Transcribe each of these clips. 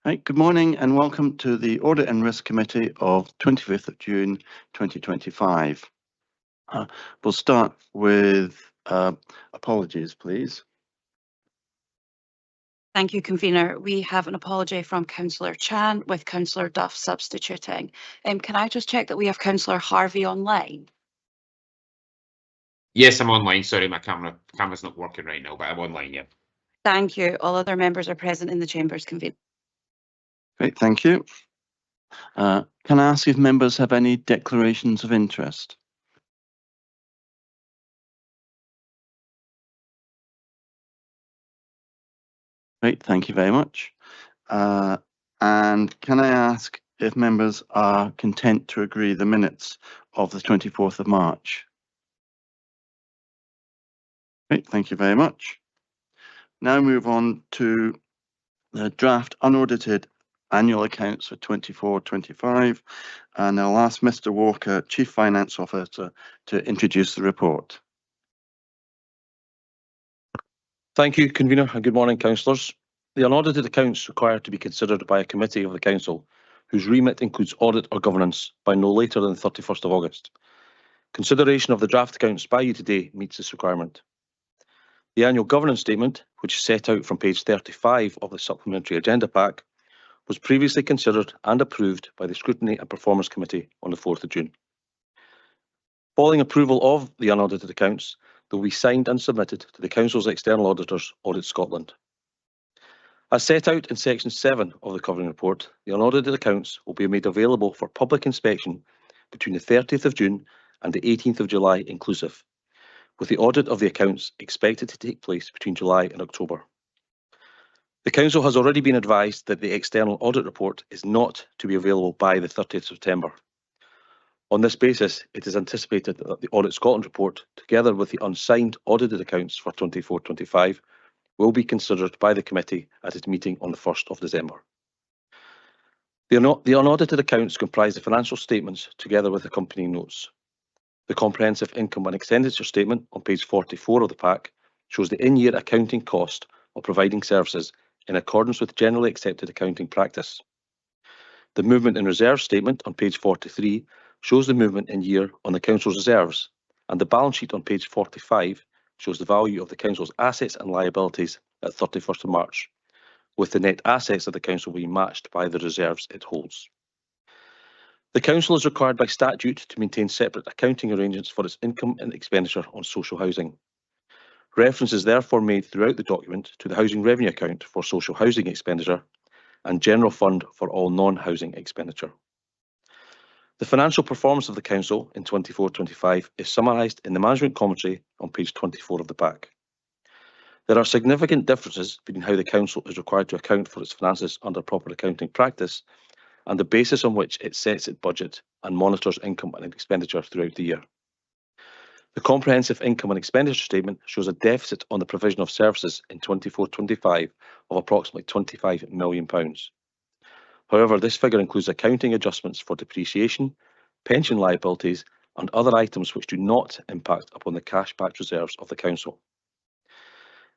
Right, good morning and welcome to the Audit and Risk Committee of 25th of June 2025. We'll start with apologies, please. Thank you, Convener. We have an apology from Councillor Chan with Councillor Duff substituting. Can I just check that we have Councillor Harvey online? Yes, I'm online. Sorry, my camera's not working right now, but I'm online, yeah. Thank you. All other members are present in the chambers, Convener. Great, thank you. Can I ask if members have any declarations of interest? Great, thank you very much. And can I ask if members are content to agree the minutes of the 24th of March? Great, thank you very much. Now move on to the draft unaudited annual accounts for 24-25, and I'll ask Mr. Walker, Chief Finance Officer, to introduce the report. Thank you, Convener, and good morning, councillors. The unaudited accounts require to be considered by a committee of the council, whose remit includes audit or governance, by no later than the 31st of August. Consideration of the draft accounts by you today meets this requirement. The annual governance statement, which is set out from page 35 of the supplementary agenda pack, was previously considered and approved by the Scrutiny and Performance Committee on the 4th of June. Following approval of the unaudited accounts, they will be signed and submitted to the Council's external auditors, Audit Scotland. As set out in section 7 of the covering report, the unaudited accounts will be made available for public inspection between the 30th of June and the 18th of July inclusive, with the audit of the accounts expected to take place between July and October. The Council has already been advised that the external audit report is not to be available by the 30th of September. On this basis, it is anticipated that the Audit Scotland report, together with the unsigned audited accounts for 24-25, will be considered by the committee at its meeting on the 1st of December. The unaudited accounts comprise the financial statements together with accompanying notes. The comprehensive income and expenditure statement on page 44 of the pack shows the in-year accounting cost of providing services in accordance with generally accepted accounting practice. The movement in reserve statement on page 43 shows the movement in year on the Council's reserves, and the balance sheet on page 45 shows the value of the Council's assets and liabilities at 31st of March, with the net assets of the Council being matched by the reserves it holds. The Council is required by statute to maintain separate accounting arrangements for its income and expenditure on social housing. Reference is therefore made throughout the document to the Housing Revenue Account for social housing expenditure and General Fund for all non-housing expenditure. The financial performance of the Council in 24-25 is summarised in the management commentary on page 24 of the pack. There are significant differences between how the Council is required to account for its finances under proper accounting practice and the basis on which it sets its budget and monitors income and expenditure throughout the year. The comprehensive income and expenditure statement shows a deficit on the provision of services in 24-25 of approximately £25 million. However, this figure includes accounting adjustments for depreciation, pension liabilities, and other items which do not impact upon the cash-backed reserves of the Council.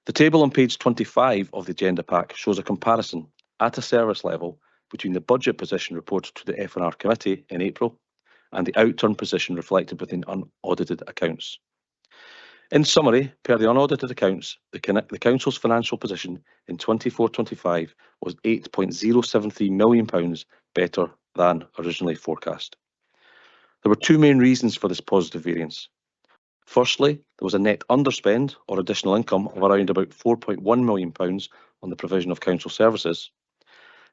The table on page 25 of the agenda pack shows a comparison at a service level between the budget position reported to the F&R Committee in April and the outturn position reflected within unaudited accounts. In summary, per the unaudited accounts, the Council's financial position in 24-25 was £8.073 million better than originally forecast. There were two main reasons for this positive variance. Firstly, there was a net underspend or additional income of around about £4.1 million on the provision of Council services.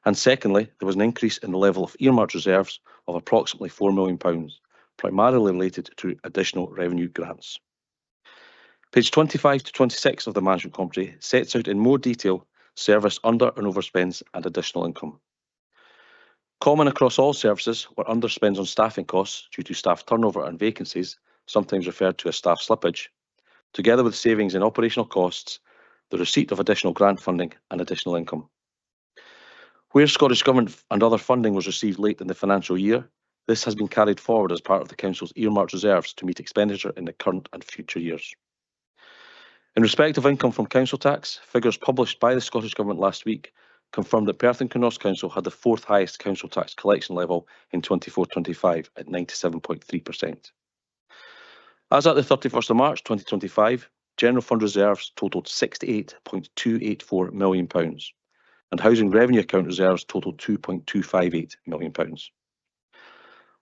And secondly, there was an increase in the level of earmarked reserves of approximately £4 million, primarily related to additional revenue grants. Page 25 to 26 of the management commentary sets out in more detail service under and overspends and additional income. Common across all services were underspends on staffing costs due to staff turnover and vacancies, sometimes referred to as staff slippage, together with savings in operational costs, the receipt of additional grant funding and additional income. Where Scottish Government and other funding was received late in the financial year, this has been carried forward as part of the Council's earmarked reserves to meet expenditure in the current and future years. In respect of income from council tax, figures published by the Scottish Government last week confirmed that Perth and Kinross Council had the fourth highest council tax collection level in 24-25 at 97.3%. As at the 31st of March 2025, general fund reserves totalled £68.284 million, and housing revenue account reserves totalled £2.258 million.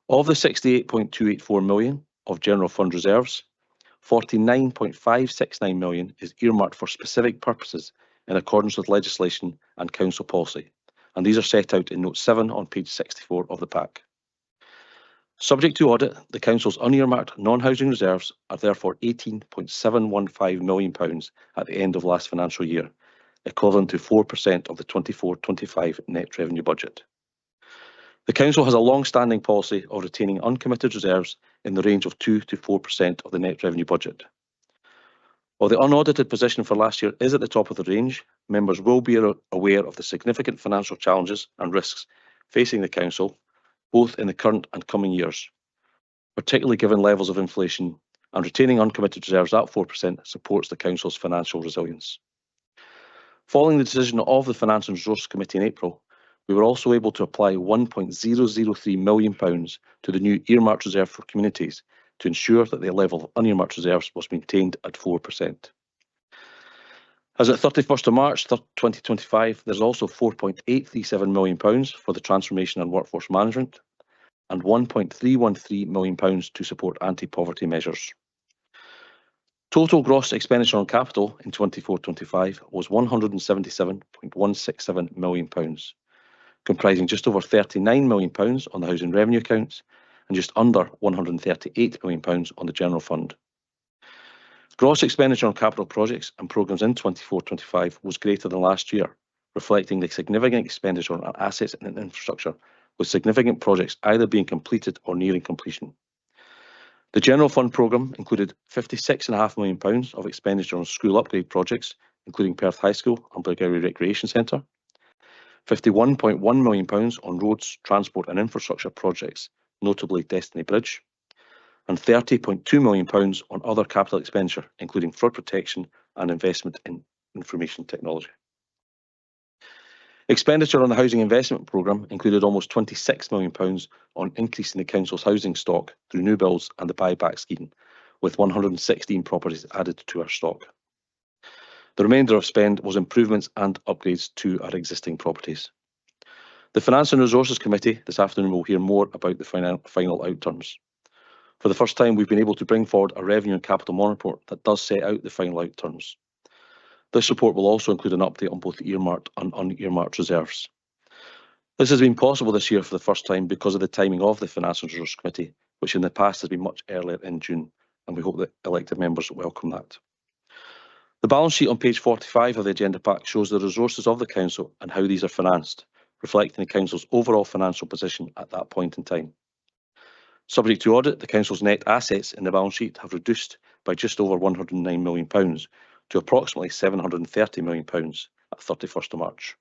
Of the £68.284 million of general fund reserves, £49.569 million is earmarked for specific purposes in accordance with legislation and council policy, and these are set out in note 7 on page 64 of the pack. Subject to audit, the council's unearmarked non-housing reserves are therefore £18.715 million at the end of last financial year, equivalent to 4% of the 24-25 net revenue budget. The council has a long-standing policy of retaining uncommitted reserves in the range of 2 to 4% of the net revenue budget. While the unaudited position for last year is at the top of the range, members will be aware of the significant financial challenges and risks facing the council, both in the current and coming years, particularly given levels of inflation, and retaining uncommitted reserves at 4% supports the council's financial resilience. Following the decision of the Finance and Resources Committee in April, we were also able to apply £1.003 million to the new earmarked reserve for communities to ensure that the level of unearmarked reserves was maintained at 4%. As at 31st of March 2025, there's also £4.837 million for the transformation and workforce management and £1.313 million to support anti-poverty measures. Total gross expenditure on capital in 24-25 was £177.167 million, comprising just over £39 million on the housing revenue accounts and just under £138 million on the general fund. Gross expenditure on capital projects and programmes in 24-25 was greater than last year, reflecting the significant expenditure on assets and infrastructure, with significant projects either being completed or nearing completion. The general fund programme included £56.5 million of expenditure on school upgrade projects, including Perth High School and Blairgowrie Recreation Centre, £51.1 million on roads, transport and infrastructure projects, notably Destiny Bridge, and £30.2 million on other capital expenditure, including flood protection and investment in information technology. Expenditure on the housing investment programme included almost £26 million on increasing the council's housing stock through new builds and the buyback scheme, with 116 properties added to our stock. The remainder of spend was improvements and upgrades to our existing properties. The Finance and Resources Committee this afternoon will hear more about the final outturns. For the first time, we've been able to bring forward a revenue and capital monitoring report that does set out the final outturns. This report will also include an update on both the earmarked and unearmarked reserves. This has been possible this year for the first time because of the timing of the Finance and Resources Committee, which in the past has been much earlier in June, and we hope that elected members welcome that. The balance sheet on page 45 of the agenda pack shows the resources of the council and how these are financed, reflecting the council's overall financial position at that point in time. Subject to audit, the council's net assets in the balance sheet have reduced by just over £109 million to approximately £730 million at 31st of March.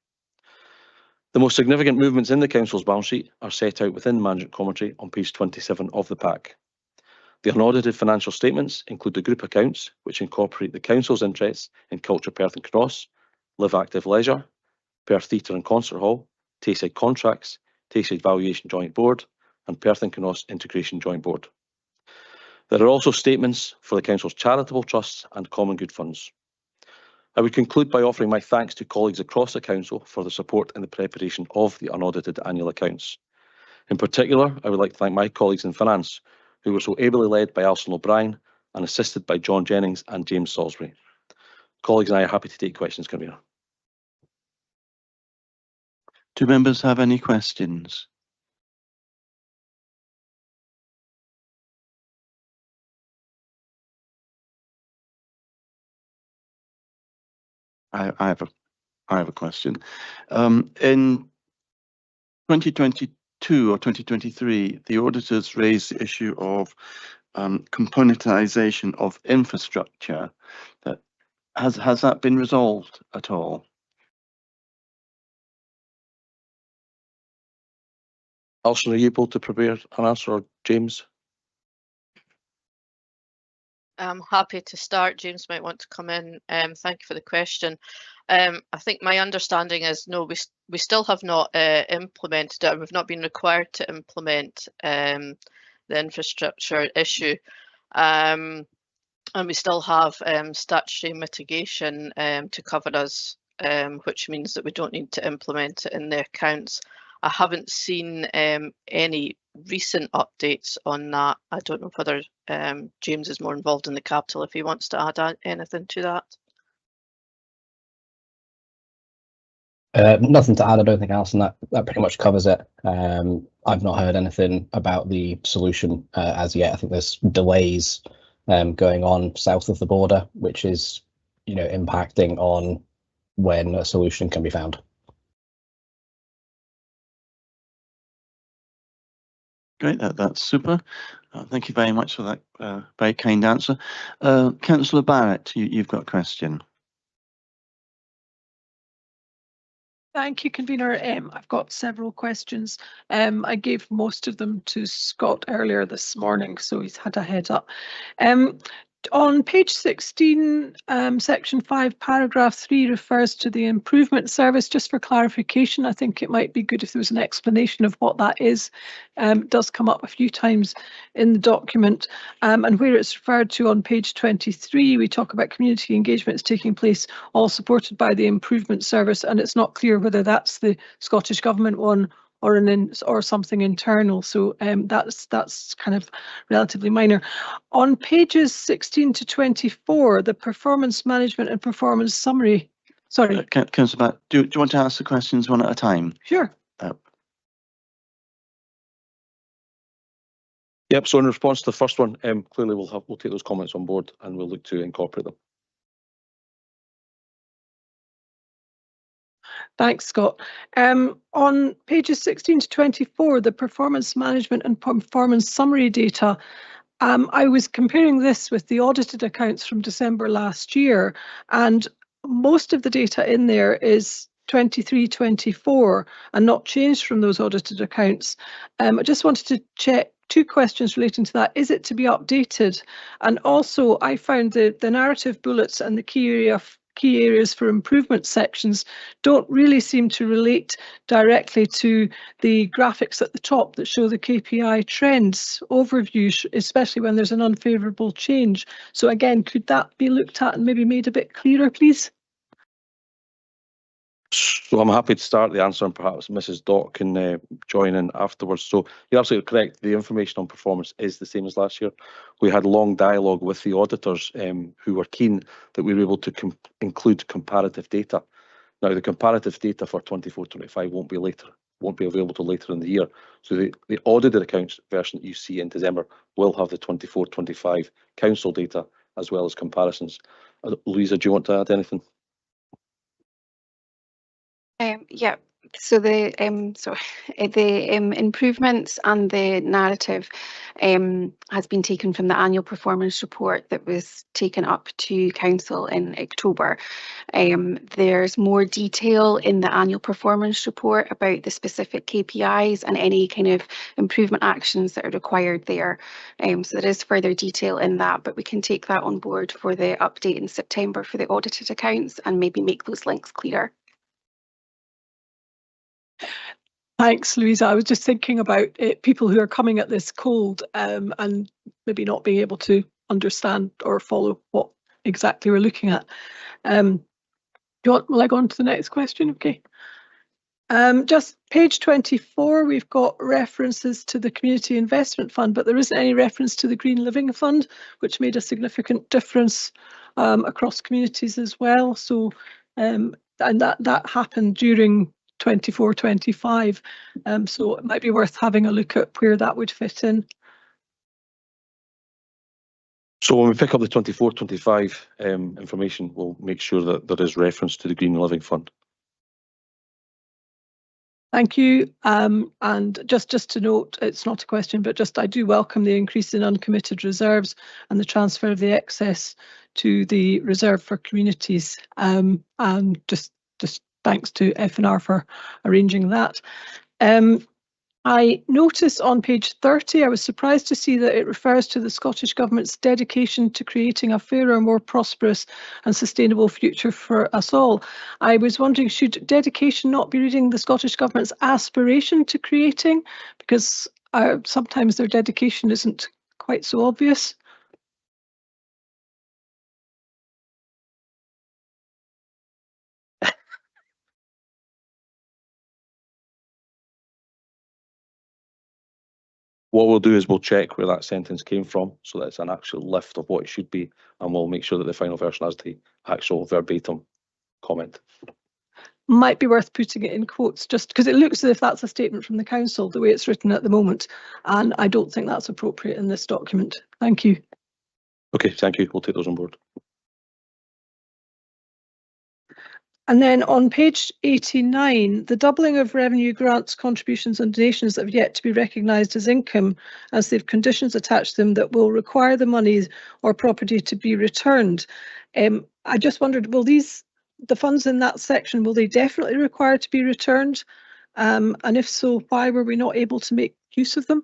The most significant movements in the council's balance sheet are set out within management commentary on page 27 of the pack. The unaudited financial statements include the group accounts, which incorporate the council's interests in Culture Perth and Kinross, Live Active Leisure, Perth Theatre and Concert Hall, Tayside Contracts, Tayside Valuation Joint Board, and Perth and Kinross Integration Joint Board. There are also statements for the council's charitable trusts and common good funds. I would conclude by offering my thanks to colleagues across the council for the support in the preparation of the unaudited annual accounts. In particular, I would like to thank my colleagues in finance, who were so ably led by Alison O'Brien and assisted by John Jennings and James Salisbury. Colleagues and I are happy to take questions, Convener. Do members have any questions? I have a question. In 2022 or 2023, the auditors raised the issue of componentisation of infrastructure. Has that been resolved at all? Alison, are you able to prepare an answer, or James? I'm happy to start. James might want to come in. Thank you for the question. I think my understanding is no, we still have not implemented it. We've not been required to implement the infrastructure issue. And we still have statutory mitigation to cover us, which means that we don't need to implement it in the accounts. I haven't seen any recent updates on that. I don't know whether James is more involved in the capital, if he wants to add anything to that. Nothing to add, I don't think, Alison. That pretty much covers it. I've not heard anything about the solution as yet. I think there's delays going on south of the border, which is, impacting on when a solution can be found. Great, that's super. Thank you very much for that very kind answer. Councillor Barrett, you've got a question. Thank you, Convener. I've got several questions. I gave most of them to Scott earlier this morning, so he's had a head up. On page 16, section 5, paragraph 3 refers to the improvement service. Just for clarification, I think it might be good if there was an explanation of what that is. It does come up a few times in the document. And where it's referred to on page 23, we talk about community engagements taking place, all supported by the improvement service. And it's not clear whether that's the Scottish Government one or something internal, so that's kind of relatively minor. On pages 16 to 24, the performance management and performance summary. Sorry, Councillor Barrett, do you want to ask the questions one at a time? Sure. Yep. So in response to the first one, clearly we'll take those comments on board and we'll look to incorporate them. Thanks, Scott. On pages 16 to 24, the performance management and performance summary data, I was comparing this with the audited accounts from December last year, and most of the data in there is 23-24 and not changed from those audited accounts. I just wanted to check two questions relating to that. Is it to be updated? And also, I found the narrative bullets and the key areas for improvement sections don't really seem to relate directly to the graphics at the top that show the KPI trends overview, especially when there's an unfavourable change. So again, could that be looked at and maybe made a bit clearer, please? So I'm happy to start the answer, and perhaps Mrs. Dott can join in afterwards. So you're absolutely correct. The information on performance is the same as last year. We had long dialogue with the auditors who were keen that we were able to include comparative data. Now, the comparative data for 24-25 won't be available till later in the year. So the audited accounts version that you see in December will have the 24-25 council data as well as comparisons. Louisa, do you want to add anything? Yeah, so the improvements and the narrative has been taken from the annual performance report that was taken up to council in October. There's more detail in the annual performance report about the specific KPIs and any kind of improvement actions that are required there. So there is further detail in that, but we can take that on board for the update in September for the audited accounts and maybe make those links clearer. Thanks, Louisa. I was just thinking about people who are coming at this cold and maybe not being able to understand or follow what exactly we're looking at. Will I go on to the next question? Okay. Just page 24, we've got references to the Community Investment Fund, but there isn't any reference to the Green Living Fund, which made a significant difference across communities as well. So, and that happened during 24-25, so it might be worth having a look at where that would fit in. So when we pick up the 24-25 information, we'll make sure that there is reference to the Green Living Fund. Thank you. And just to note, it's not a question, but I do welcome the increase in uncommitted reserves and the transfer of the excess to the reserve for communities. And just thanks to F&R for arranging that. I notice on page 30, I was surprised to see that it refers to the Scottish Government's dedication to creating a fairer, more prosperous and sustainable future for us all. I was wondering, should dedication not be reading the Scottish Government's aspiration to creating? Because sometimes their dedication isn't quite so obvious. What we'll do is we'll check where that sentence came from, so that it's an actual lift of what it should be, and we'll make sure that the final version has the actual verbatim comment. Might be worth putting it in quotes, just because it looks as if that's a statement from the council, the way it's written at the moment, and I don't think that's appropriate in this document. Thank you. Okay, thank you. We'll take those on board. And then on page 89, the doubling of revenue, grants, contributions and donations that have yet to be recognised as income, as they've conditions attached to them that will require the money or property to be returned. I just wondered, will the funds in that section, will they definitely require to be returned? And if so, why were we not able to make use of them?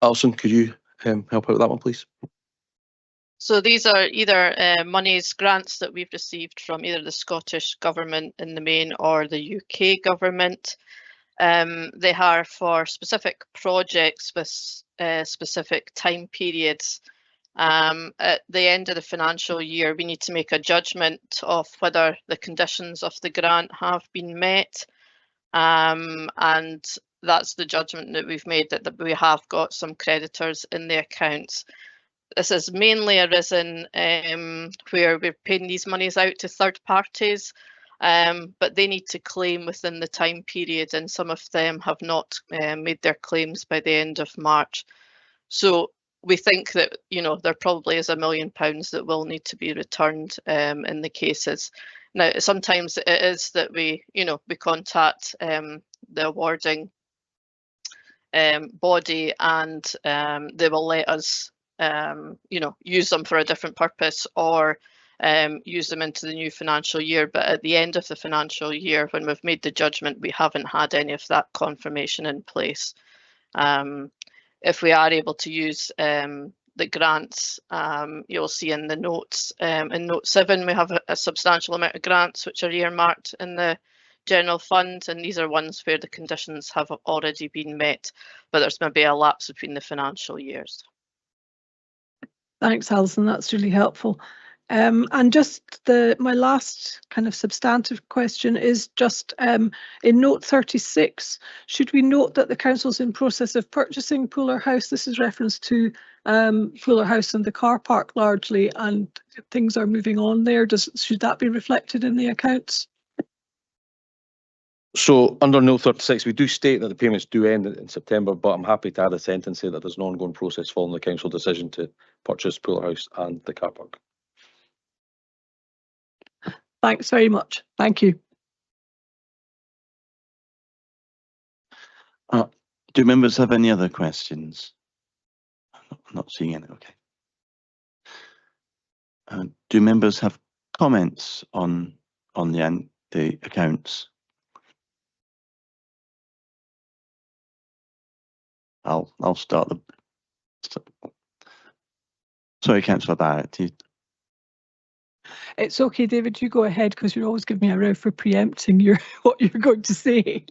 Alison, could you help out with that one, please? So these are either monies, grants that we've received from either the Scottish Government in the main or the UK Government. They are for specific projects with specific time periods. At the end of the financial year, we need to make a judgment of whether the conditions of the grant have been met. And that's the judgment that we've made, that we have got some creditors in the accounts. This has mainly arisen where we're paying these monies out to third parties, but they need to claim within the time period, and some of them have not made their claims by the end of March. So we think that, you know, there probably is £1 million that will need to be returned in the cases. Now, sometimes it is that we contact the awarding body, and they will let us use them for a different purpose, or use them into the new financial year. But at the end of the financial year, when we've made the judgment, we haven't had any of that confirmation in place. If we are able to use the grants, you'll see in the notes, in note 7, we have a substantial amount of grants which are earmarked in the general fund, and these are ones where the conditions have already been met, but there's maybe a lapse between the financial years. Thanks, Alison, that's really helpful. And just my last kind of substantive question is just in note 36, should we note that the council's in process of purchasing Pooler House? This is reference to Pooler House and the car park largely, and things are moving on there. Should that be reflected in the accounts? So under note 36, we do state that the payments do end in September, but I'm happy to add a sentence here that there's an ongoing process following the council decision to purchase Pooler House and the car park. Thanks very much. Thank you. Do members have any other questions? I'm not seeing any. Okay. Do members have comments on the accounts? I'll start the. Sorry, Councillor Barrett. It's okay, David. You go ahead, because you're always giving me a row for preempting what you're going to say.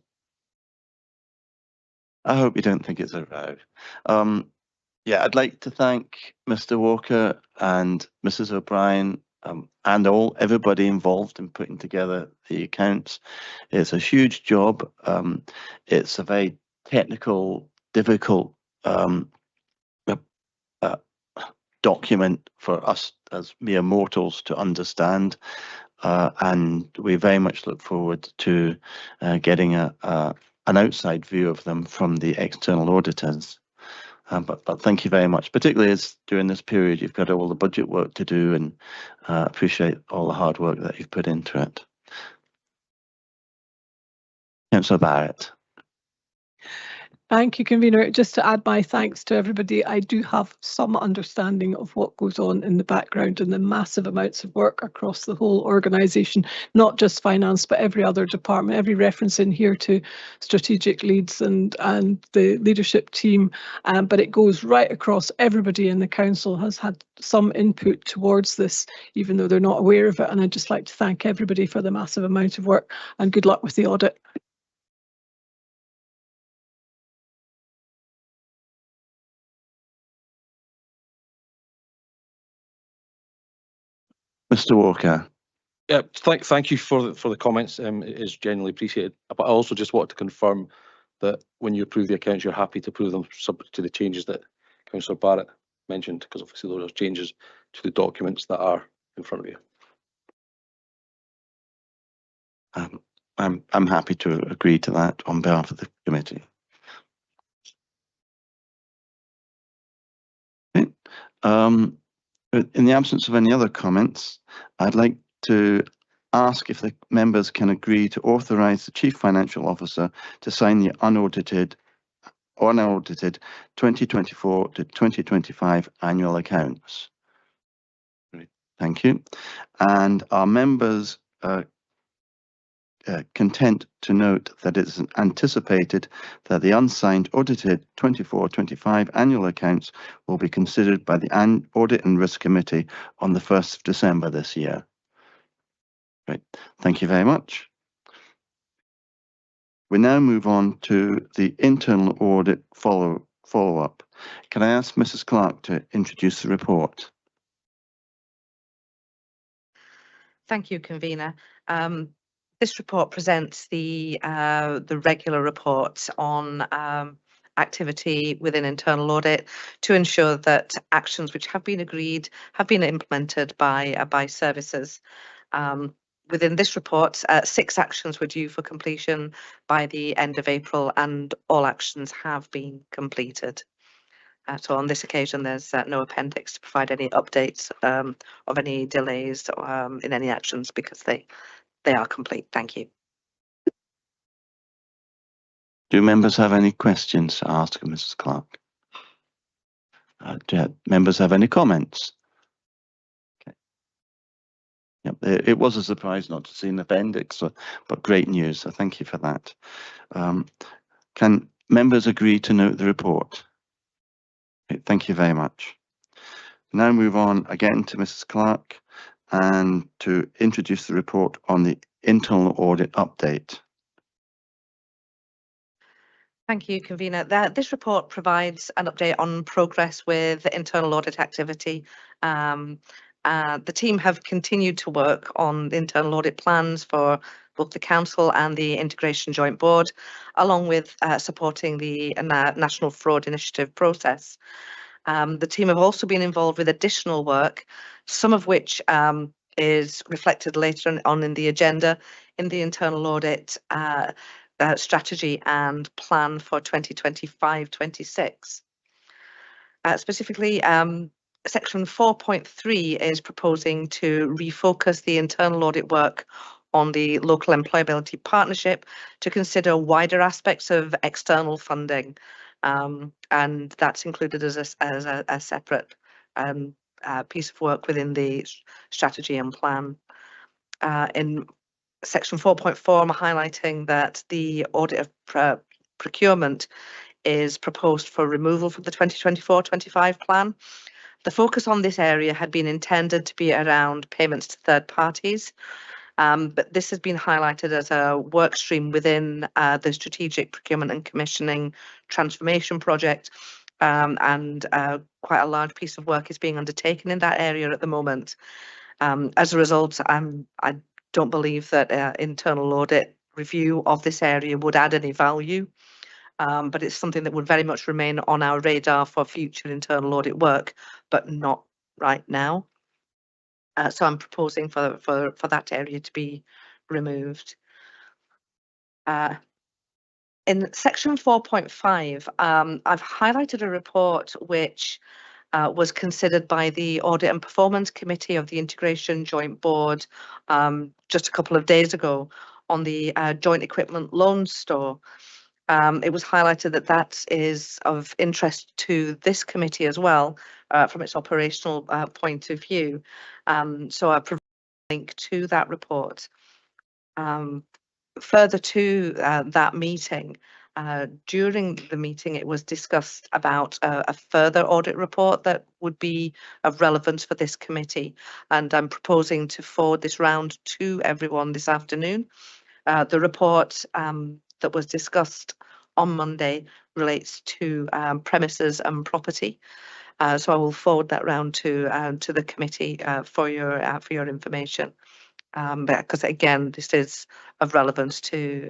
I hope you don't think it's a row. Yeah, I'd like to thank Mr. Walker and Mrs. O'Brien and everybody involved in putting together the accounts. It's a huge job. It's a very technical, difficult document for us as mere mortals to understand, and we very much look forward to getting an outside view of them from the external auditors. But thank you very much, particularly as during this period you've got all the budget work to do, and appreciate all the hard work that you've put into it. Councillor Barrett. Thank you, convener. Just to add my thanks to everybody, I do have some understanding of what goes on in the background and the massive amounts of work across the whole organisation, not just finance, but every other department. Every reference in here to strategic leads and the leadership team, but it goes right across. Everybody in the council has had some input towards this, even though they're not aware of it. And I'd just like to thank everybody for the massive amount of work, and good luck with the audit. Mr. Walker. Yeah, thank you for the comments. It is genuinely appreciated. But I also just want to confirm that when you approve the accounts, you're happy to approve them subject to the changes that Councillor Barrett mentioned, because obviously those are changes to the documents that are in front of you. I'm happy to agree to that on behalf of the committee. Okay. In the absence of any other comments, I'd like to ask if the members can agree to authorise the Chief Financial Officer to sign the unaudited 2024 to 2025 annual accounts. Thank you. And are members content to note that it is anticipated that the unsigned audited 24-25 annual accounts will be considered by the Audit and Risk Committee on the 1st of December this year? Great, thank you very much. We now move on to the internal audit follow-up. Can I ask Mrs. Clark to introduce the report? Thank you, convener. This report presents the regular reports on activity within internal audit to ensure that actions which have been agreed have been implemented by services. Within this report, 6 actions were due for completion by the end of April, and all actions have been completed. So on this occasion, there's no appendix to provide any updates of any delays in any actions, because they are complete. Thank you. Do members have any questions to ask Mrs. Clark? Do members have any comments? Okay. Yep, it was a surprise not to see an appendix, but great news, so thank you for that. Can members agree to note the report? Okay, thank you very much. Now move on again to Mrs. Clark and to introduce the report on the internal audit update. Thank you, convener. This report provides an update on progress with internal audit activity. The team have continued to work on the internal audit plans for both the council and the integration joint board, along with supporting the National Fraud Initiative process. The team have also been involved with additional work, some of which is reflected later on in the agenda in the internal audit strategy and plan for 2025-26. Specifically, section 4.3 is proposing to refocus the internal audit work on the local employability partnership to consider wider aspects of external funding, and that's included as a separate piece of work within the strategy and plan. In section 4.4, I'm highlighting that the audit of procurement is proposed for removal from the 2024-25 plan. The focus on this area had been intended to be around payments to third parties, but this has been highlighted as a work stream within the Strategic Procurement and Commissioning Transformation Project, and quite a large piece of work is being undertaken in that area at the moment. As a result, I don't believe that internal audit review of this area would add any value, but it's something that would very much remain on our radar for future internal audit work, but not right now. So I'm proposing for that area to be removed. In section 4.5, I've highlighted a report which was considered by the Audit and Performance Committee of the Integration Joint Board just a couple of days ago on the joint equipment loan store. It was highlighted that that is of interest to this committee as well, from its operational point of view. So I provided a link to that report. Further to that meeting, during the meeting, it was discussed about a further audit report that would be of relevance for this committee. And I'm proposing to forward this round to everyone this afternoon. The report that was discussed on Monday relates to premises and property. So I will forward that round to the committee for your information. Because again, this is of relevance to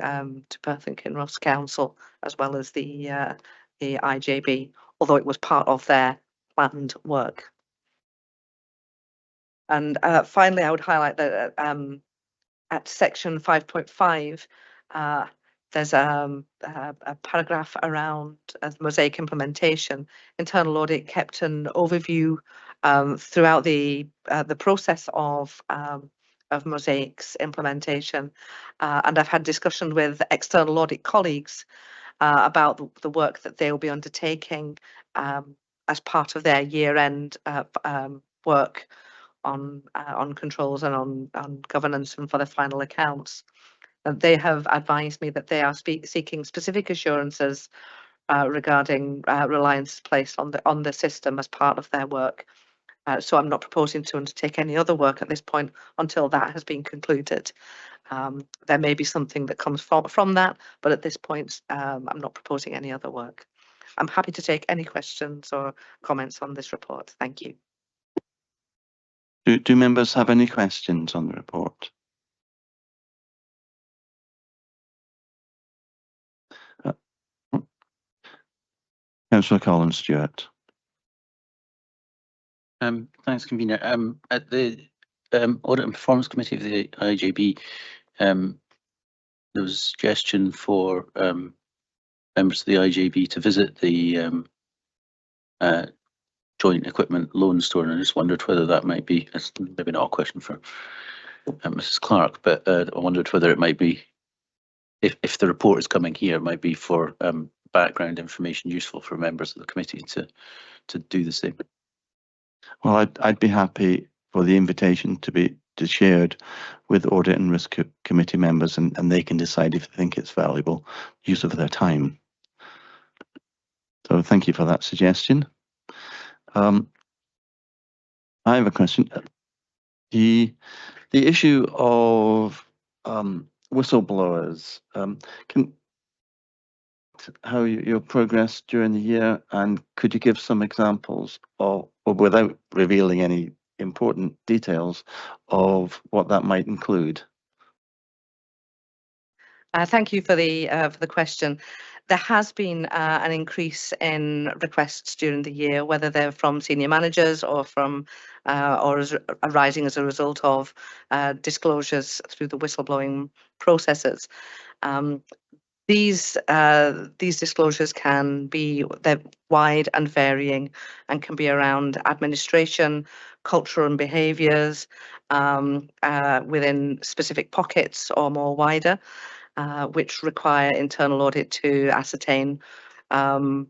Perth and Kinross Council as well as the IJB, although it was part of their planned work. And finally, I would highlight that at section 5.5, there's a paragraph around Mosaic implementation. Internal audit kept an overview throughout the process of Mosaic's implementation, and I've had discussion with external audit colleagues about the work that they will be undertaking as part of their year-end work on controls and on governance and for the final accounts. They have advised me that they are seeking specific assurances regarding reliance placed on the system as part of their work. So I'm not proposing to undertake any other work at this point until that has been concluded. There may be something that comes from that, but at this point, I'm not proposing any other work. I'm happy to take any questions or comments on this report. Thank you. Do members have any questions on the report? Councillor Collins-Stewart. Thanks, Convener. At the Audit and Performance Committee of the IJB, there was a suggestion for members of the IJB to visit the joint equipment loan store, and I just wondered whether that might be, it's maybe not a question for Mrs. Clark, but I wondered whether it might be, if the report is coming here, it might be for background information useful for members of the committee to do the same. Well, I'd be happy for the invitation to be shared with Audit and Risk Committee members, and they can decide if they think it's valuable use of their time. So thank you for that suggestion. I have a question. The issue of whistleblowers, how your progress during the year, and could you give some examples of, or without revealing any important details, of what that might include? Thank you for the question. There has been an increase in requests during the year, whether they're from senior managers or from arising as a result of disclosures through the whistleblowing processes. These disclosures they're wide and varying, and can be around administration, culture and behaviours within specific pockets or more wider, which require internal audit to ascertain more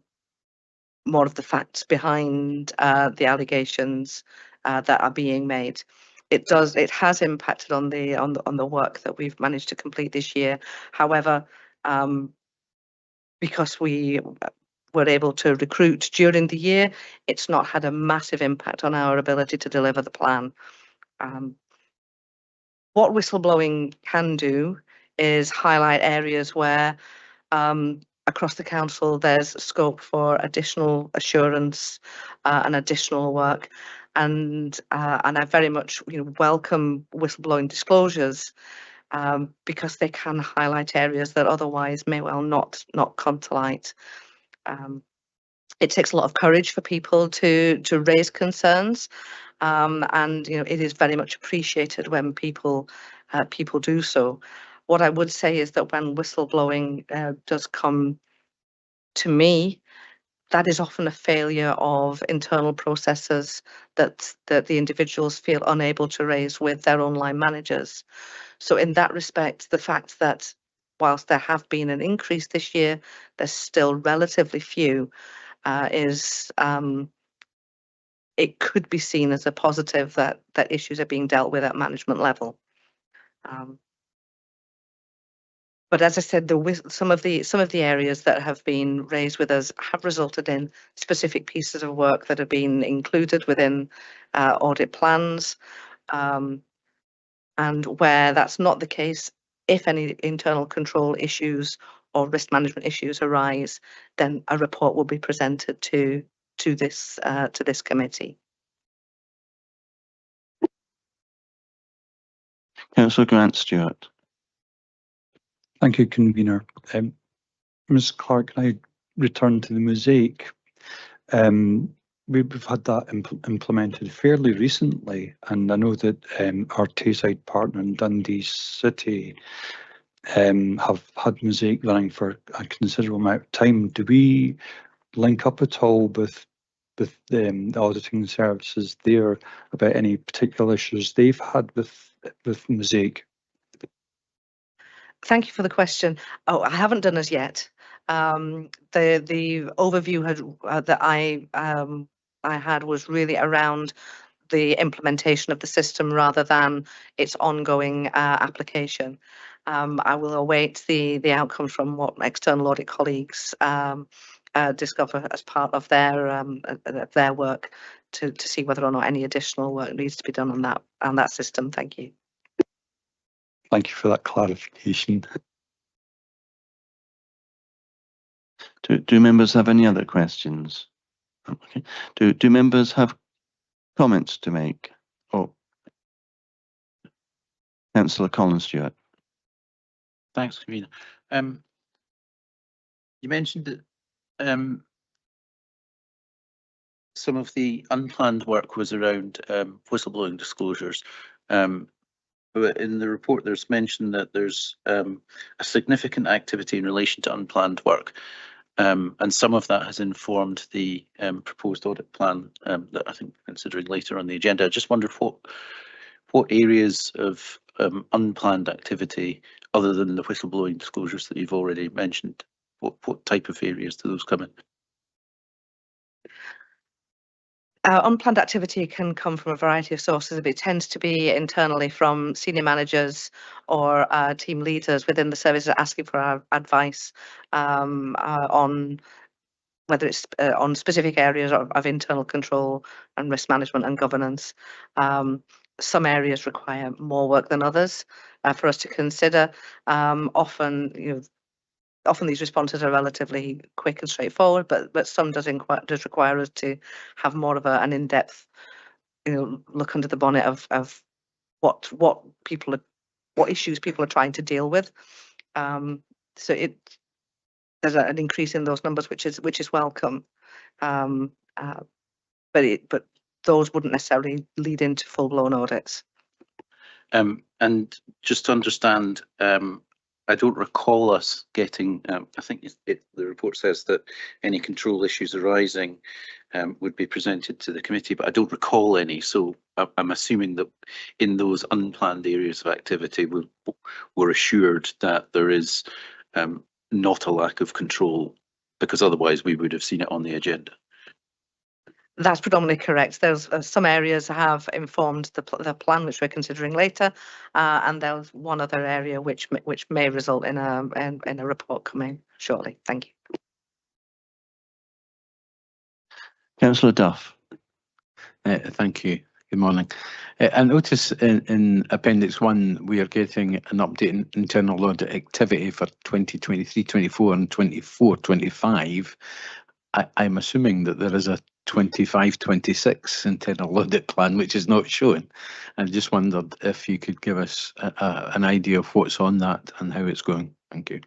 of the facts behind the allegations that are being made. It has impacted on the work that we've managed to complete this year. However, because we were able to recruit during the year, it's not had a massive impact on our ability to deliver the plan. What whistleblowing can do is highlight areas where across the council there's scope for additional assurance and additional work, and I very much welcome whistleblowing disclosures because they can highlight areas that otherwise may well not come to light. It takes a lot of courage for people to raise concerns, and it is very much appreciated when people do so. What I would say is that when whistleblowing does come to me, that is often a failure of internal processes that the individuals feel unable to raise with their own line managers. So in that respect, the fact that whilst there have been an increase this year, there's still relatively few. It could be seen as a positive that issues are being dealt with at management level. But as I said, some of the areas that have been raised with us have resulted in specific pieces of work that have been included within audit plans. And where that's not the case, if any internal control issues or risk management issues arise, then a report will be presented to this committee. Councillor Grant Stewart. Thank you, Convener. Ms Clark, can I return to the mosaic? We've had that implemented fairly recently, and I know that our Tayside partner in Dundee City have had mosaic running for a considerable amount of time. Do we link up at all with the auditing services there about any particular issues they've had with mosaic? Thank you for the question. Oh, I haven't done as yet. The overview that I had was really around the implementation of the system rather than its ongoing application. I will await the outcome from what external audit colleagues discover as part of their work to see whether or not any additional work needs to be done on that system. Thank you. Thank you for that clarification. Do members have any other questions? Okay. Do members have comments to make? Oh, Councillor Colin Stewart. Thanks, Convener. You mentioned that some of the unplanned work was around whistleblowing disclosures. But in the report, there's mention that there's a significant activity in relation to unplanned work. And some of that has informed the proposed audit plan that I think we're considering later on the agenda. I just wondered what areas of unplanned activity, other than the whistleblowing disclosures that you've already mentioned, what type of areas do those come in? Unplanned activity can come from a variety of sources. It tends to be internally from senior managers or team leaders within the service asking for our advice on whether it's on specific areas of internal control and risk management and governance. Some areas require more work than others for us to consider. Often these responses are relatively quick and straightforward, but some does require us to have more of an in-depth, look under the bonnet of what issues people are trying to deal with. So there's an increase in those numbers, which is welcome, but those wouldn't necessarily lead into full-blown audits. And just to understand, I don't recall us getting, I think the report says that any control issues arising would be presented to the committee, but I don't recall any. So I'm assuming that in those unplanned areas of activity, we're assured that there is not a lack of control, because otherwise we would have seen it on the agenda. That's predominantly correct. There's some areas have informed the plan, which we're considering later, and there's one other area which may result in a report coming shortly. Thank you. Councillor Duff. Thank you. Good morning. I notice in Appendix 1 we are getting an update in internal audit activity for 2023-24 and 24-25. I'm assuming that there is a 25-26 internal audit plan which is not shown. I just wondered if you could give us an idea of what's on that and how it's going. Thank you.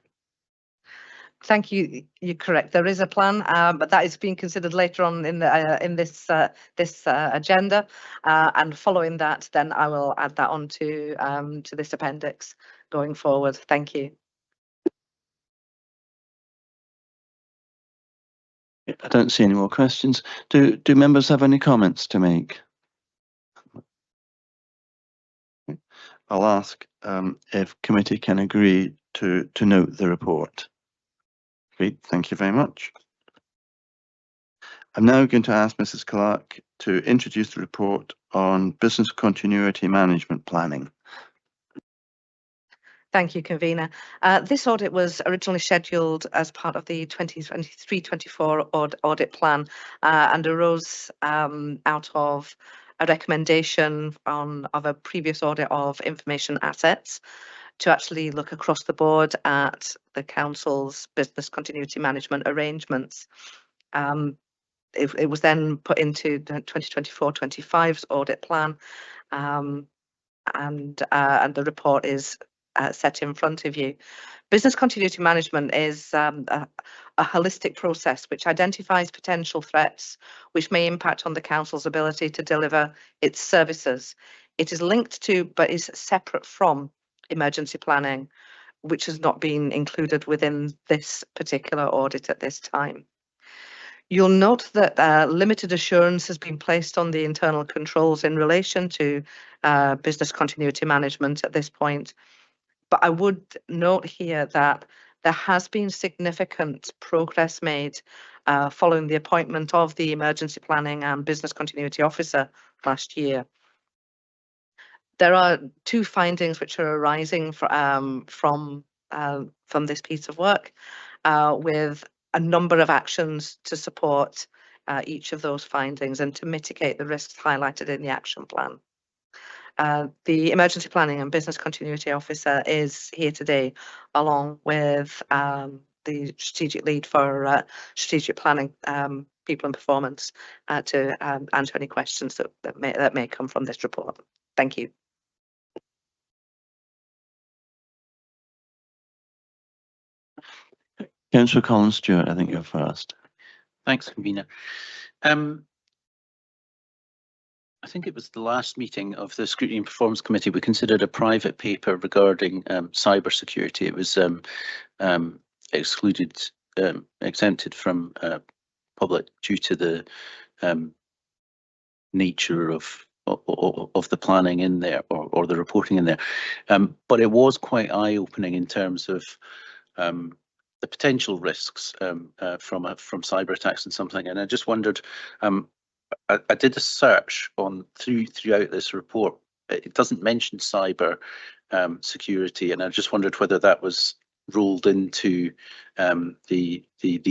Thank you. You're correct. There is a plan, but that is being considered later on in this agenda. And following that, then I will add that on to this appendix going forward. Thank you. I don't see any more questions. Do members have any comments to make? I'll ask if committee can agree to note the report? Great, thank you very much. I'm now going to ask Mrs. Clark to introduce the report on business continuity management planning. Thank you, convener. This audit was originally scheduled as part of the 2023-24 audit plan and arose out of a recommendation of a previous audit of information assets to actually look across the board at the council's business continuity management arrangements. It was then put into the 2024-25's audit plan, and the report is set in front of you. Business continuity management is a holistic process which identifies potential threats which may impact on the council's ability to deliver its services. It is linked to, but is separate from, emergency planning, which has not been included within this particular audit at this time. You'll note that limited assurance has been placed on the internal controls in relation to business continuity management at this point. But I would note here that there has been significant progress made following the appointment of the emergency planning and business continuity officer last year. There are two findings which are arising from this piece of work, with a number of actions to support each of those findings and to mitigate the risks highlighted in the action plan. The emergency planning and business continuity officer is here today, along with the strategic lead for strategic planning, people and performance, to answer any questions that may come from this report. Thank you. Councillor Collins-Stewart, I think you're first. Thanks, convener. I think it was the last meeting of the Scrutiny and Performance Committee. We considered a private paper regarding cyber security. It was exempted from public due to the nature of the planning in there, or the reporting in there. But it was quite eye-opening in terms of the potential risks from cyber attacks and something. And I just wondered, I did a search throughout this report. It doesn't mention cyber security, and I just wondered whether that was rolled into the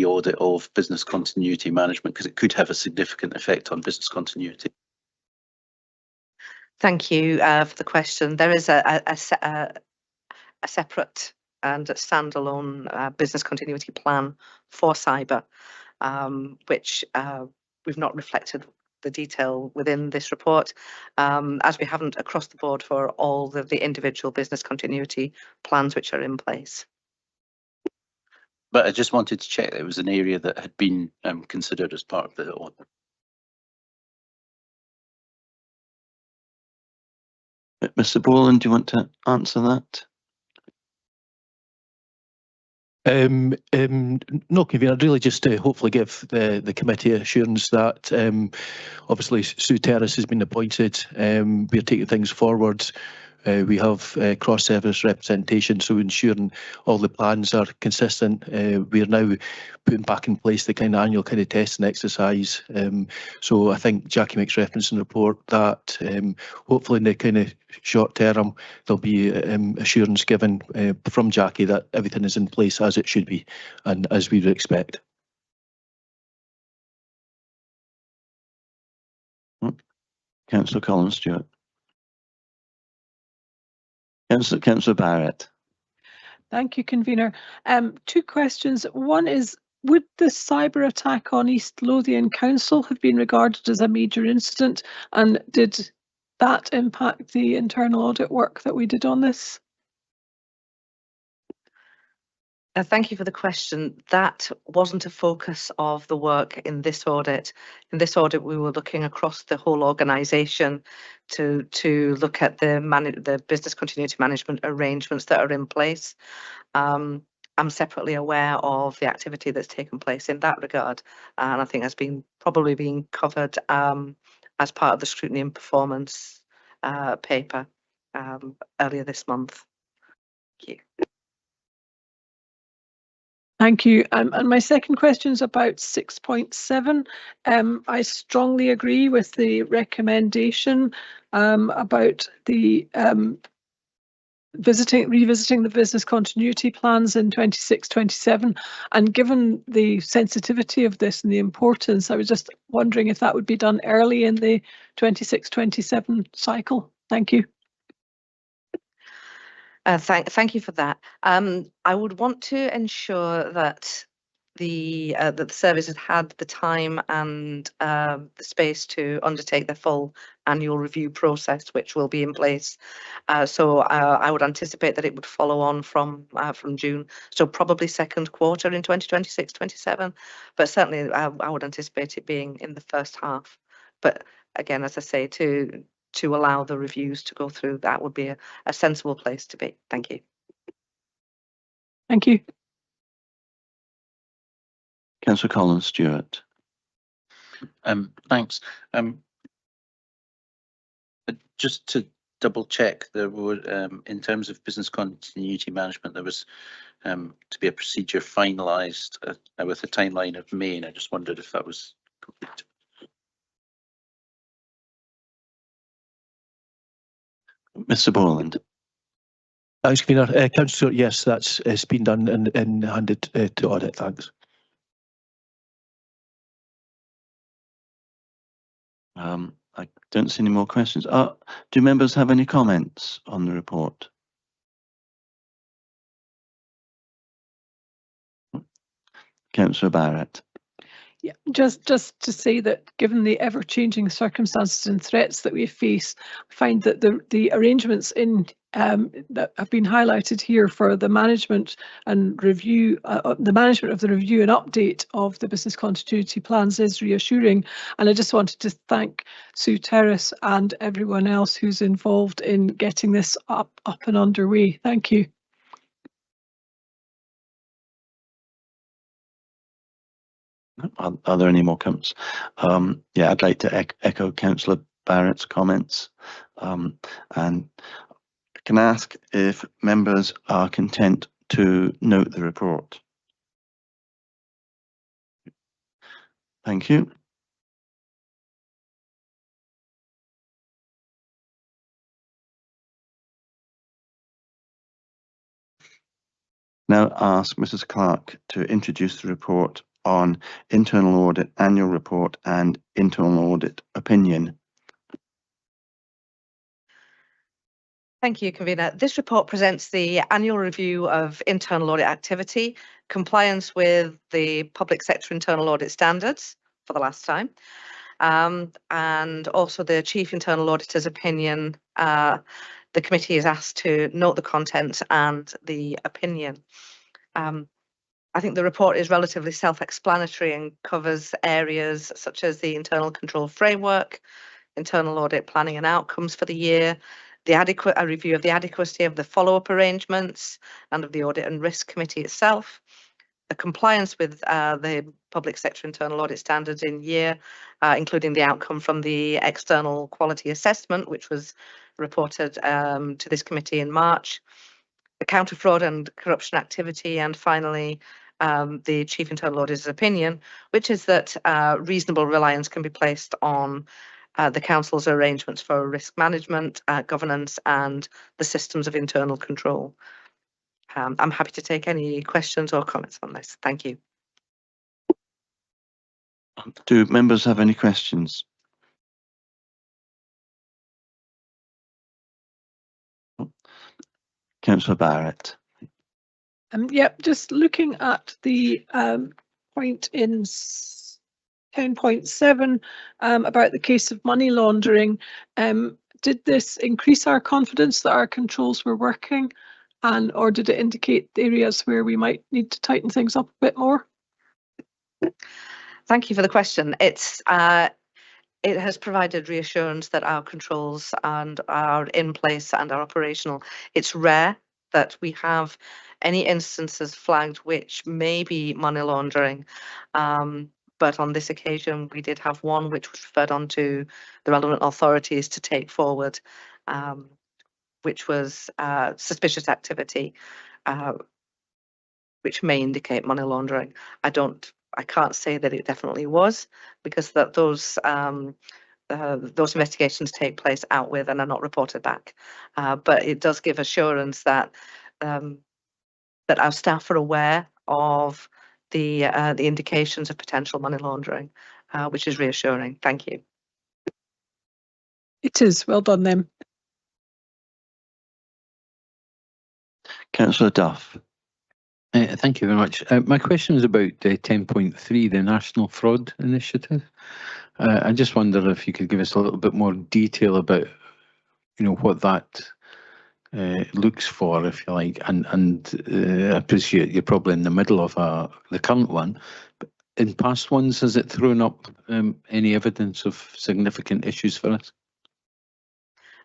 audit of business continuity management, because it could have a significant effect on business continuity. Thank you for the question. There is a separate and a standalone business continuity plan for cyber, which we've not reflected the detail within this report, as we haven't across the board for all the individual business continuity plans which are in place. But I just wanted to check that it was an area that had been considered as part of the audit. Mr. Boland, do you want to answer that? No, convener, I'd really just hopefully give the committee assurance that obviously Sue Terrace has been appointed. We're taking things forward. We have cross-service representation, so ensuring all the plans are consistent. We are now putting back in place the kind of annual kind of testing exercise. So I think Jackie makes reference in the report that hopefully in the kind of short term there'll be assurance given from Jackie that everything is in place as it should be and as we would expect. Councillor Collins-Stewart. Councillor Barrett. Thank you, convener. Two questions. One is, would the cyber attack on East Lothian Council have been regarded as a major incident, and did that impact the internal audit work that we did on this? Thank you for the question. That wasn't a focus of the work in this audit. In this audit, we were looking across the whole organisation to look at the business continuity management arrangements that are in place. I'm separately aware of the activity that's taken place in that regard, and I think has probably been covered as part of the scrutiny and performance paper earlier this month. Thank you. Thank you. And my second question is about 6.7. I strongly agree with the recommendation about the revisiting the business continuity plans in 26-27. And given the sensitivity of this and the importance, I was just wondering if that would be done early in the 26-27 cycle. Thank you. Thank you for that. I would want to ensure that the service has had the time and the space to undertake the full annual review process, which will be in place. So I would anticipate that it would follow on from June, so probably second quarter in 2026-27, but certainly I would anticipate it being in the first half. But again, as I say, to allow the reviews to go through, that would be a sensible place to be. Thank you. Thank you. Councillor Collins-Stewart. Thanks. Just to double check, there were, in terms of business continuity management, there was to be a procedure finalised with a timeline of May, and I just wondered if that was complete. Mr. Borland. Thanks, Convener. Councillor, yes, it's been done and handed to audit. Thanks. I don't see any more questions. Do members have any comments on the report? Councillor Barrett. Yeah, just to say that given the ever-changing circumstances and threats that we face, I find that the arrangements in that have been highlighted here for the management and review, the management of the review and update of the business continuity plans is reassuring. And I just wanted to thank Sue Terrace and everyone else who's involved in getting this up and underway. Thank you. Are there any more comments? Yeah, I'd like to echo Councillor Barrett's comments, and can I ask if members are content to note the report? Thank you. Now ask Mrs. Clark to introduce the report on internal audit, annual report and internal audit opinion. Thank you, Convener. This report presents the annual review of internal audit activity, compliance with the public sector internal audit standards for the last time, and also the Chief Internal Auditor's opinion. The committee is asked to note the content and the opinion. I think the report is relatively self-explanatory and covers areas such as the internal control framework, internal audit planning and outcomes for the year, a review of the adequacy of the follow-up arrangements and of the Audit and Risk Committee itself, the compliance with the public sector internal audit standards in year, including the outcome from the external quality assessment, which was reported to this committee in March, the counter fraud and corruption activity, and finally the Chief Internal Auditor's opinion, which is that reasonable reliance can be placed on the Council's arrangements for risk management, governance and the systems of internal control. I'm happy to take any questions or comments on this. Thank you. Do members have any questions? Councillor Barrett. Yep, just looking at the point in 10.7 about the case of money laundering, did this increase our confidence that our controls were working, or did it indicate areas where we might need to tighten things up a bit more? Thank you for the question. It has provided reassurance that our controls are in place and are operational. It's rare that we have any instances flagged which may be money laundering, but on this occasion we did have one which was referred on to the relevant authorities to take forward, which was suspicious activity. which may indicate money laundering. I can't say that it definitely was, because those investigations take place out with and are not reported back. But it does give assurance that that our staff are aware of the indications of potential money laundering, which is reassuring. Thank you. It is. Well done, them. Councillor Duff. Thank you very much. My question is about 10.3, the National Fraud Initiative. I just wonder if you could give us a little bit more detail about, what that looks for, if you like, and I appreciate you're probably in the middle of the current one, but in past ones, has it thrown up any evidence of significant issues for us?